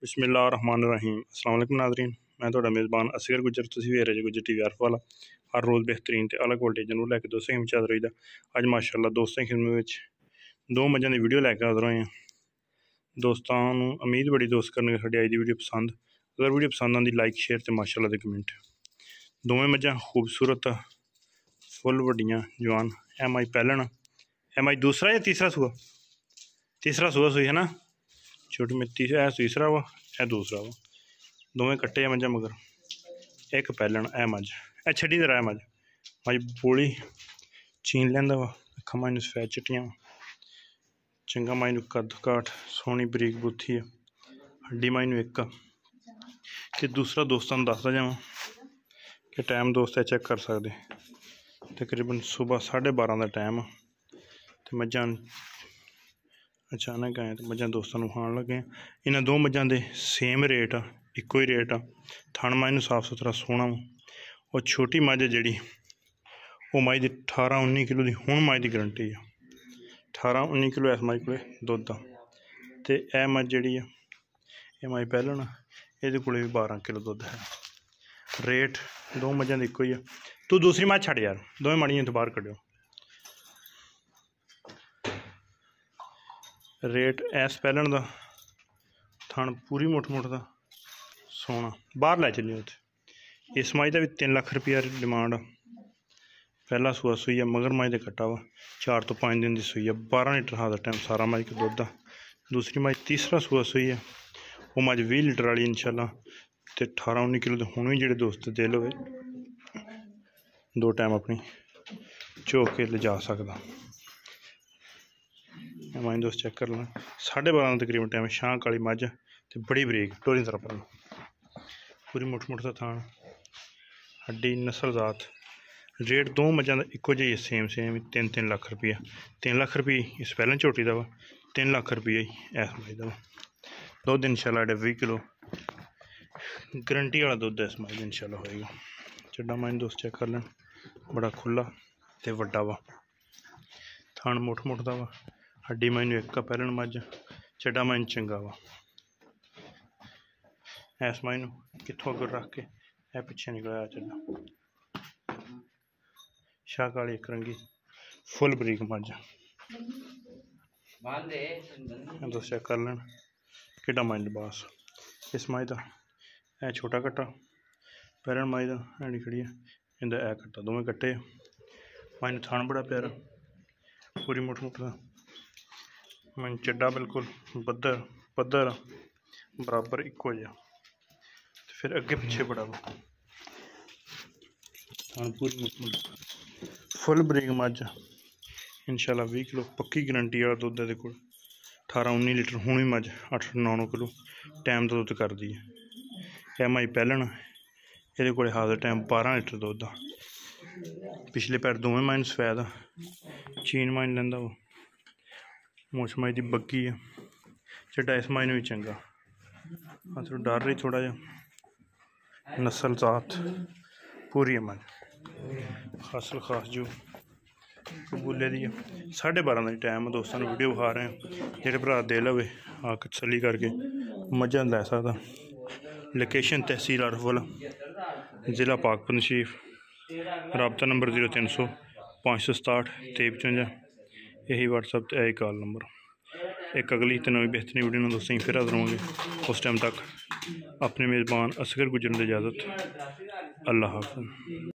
बिस्मिल्लाहिर्रहमानिर्रहीम। अस्सलाम वालेकुम नाज़रीन, मैं थोड़ा मेज़बान असगर गुजर तुसीं वेख रहे जे गुजर टीवी वाला हर रोज़ बेहतरीन ते अलग वोल्टेज जरूर लैके दोस्तें खिदमत हाज़र होई दा। अज माशाअल्लाह दोस्तें खिदमत विच दो मज़ां दी वीडियो लैके हाज़र होए हैं। दोस्तां नूं उम्मीद बड़ी दोस्त करने साडी अज दी वीडियो पसंद, अगर वीडियो पसंद आंदी लाइक शेयर ते माशाअल्लाह दे कमेंट। दोवें मज़ां खूबसूरत फुल वड्डियां जवान। एम आई पैहलन, एम आई दूसरा या तीसरा सूआ? तीसरा सूआ सुई है ना, छोटी में तीसरा वा, यह दूसरा वा। दोवें कट्टे मझ मगर एक पैहलन ए मझ ए छड्डी दे रहा मझ मझ बोली चीन लेंदा वा। अखा माई सफेद चिट्टियां वा, चंगा माई कद काठ सोहनी बरीक बुत्थी है, हड्डी माई एक। ते दूसरा दोस्तों दसदा जावां कि टाइम दोस्त है चेक कर सकते, तकरीबन सुबह 12:30 का टाइम। तो मझां अचानक आए तो मझां दोस्तों खान लगे। इन्होंने दो मझां दे सेम रेट आ, इक्को ही रेट आ। थण मझ साफ सुथरा सोहना वा। और छोटी मझ जी वो मझ की 18-19 किलो की हुण मझ की गारंटी है। 18-19 किलो इस मझ को दुध आ। तो यह मझ जी ये मझ पैहलन ये को भी 12 किलो दुध है। रेट दो मझां का इक्को ही है। तू दूसरी मझ छड़ यार, दोवें माड़ियां तो बाहर कड्डियो। रेट इस पैहलन का थण पूरी मुठ का सोना बाहर लै चलिए। उत्थे इस मझ का भी 3 लाख रुपया डिमांड आ। पहला सूआ सुई है मगर मझ का कट्टा वा, 4 तो 5 दिन की सुई है, 12 लीटर हाथ टाइम सारा मझ का दुध आ। दूसरी मझ तीसरा सूआ सुई है, वो मझ 20 लीटर वाली इंशाल्लाह। तो 18-19 किलो तो हुण भी जो दोस्त दिल हो दो टाइम अपनी चो के ले जा सकता। मझ दोस्त चेक कर लें, 12:30 तकरीबन टाइम। शांक वाली मझ तो बड़ी बरीक टोरी तरफ पूरी मुठ का थान, हड्डी नस्ल जात। रेट दो मझां का इक्को जिहा सेम 3-3 लाख रुपया। 3 लाख रुपये इस पहले झोटी का वा, 3 लाख रुपये इस मझ का वा। दुध इंशाल्लाह 20 किलो गारंटी वाला दुध इस मझ इंशाल्लाह होएगा। चड्डा मझ दोस्त चेक कर लें, बड़ा खुला तो वड्डा वा। थान मुठ का वा, हड्डी मझ एक पैहलन मझ, चड्डा मझ चंगा वा। इस मझ कितों अगर रख के यह पिछे निकला चड्डा। शाह काली एक रंगी फुल बरीक मझ दोस्त चेक कर लें कि मझ लिबास। इस मझ का यह छोटा कट्टा पैहलन मझ का हैंडी खड़ी है, इंदा यह कट्टा दोवें कट्टे। मझ थान बड़ा प्यारा पूरी मुठ का मैं चड्डा बिल्कुल पद्धर बराबर इक्को जिहा। फिर अगे पिछे बड़ा वा। पूरी मुठ फुल बरीक मझ इंशाल्लाह 20 किलो पक्की गारंटी वाला दुध है। 18-19 लीटर हुण भी मझ 8-9 किलो टाइम का दुध कर दी है। यह मझ पैहलन ये को हाजिर टाइम 12 लीटर दुध आ। पिछले पैर दोवें मझ सफेद आ, चीन मझ लेंदा वो, मुछ मझ की बग्गी है, चड्डा इस मझ भी चंगा। डर रही थोड़ा जा नस्ल जात पूरी है मझ हासिल खास जो कबूले दी है। 12:30 का टाइम दोस्तों वीडियो विखा रहे हैं। जो भरा दिल हो आके तसल्ली करके मझां लै सकदा। लोकेशन तहसील अरफल, जिला पाकपत शरीफ। रबता नंबर 0300 567 2355। यही व्हाट्सएप तो यही कॉल नंबर। एक अगली तो नवी बेहतरीन वीडियो में दोस्तों फिर हाजिर होंगे। उस टाइम तक अपने मेज़बान असगर गुजरन की इजाज़त। अल्लाह हाफ़िज़।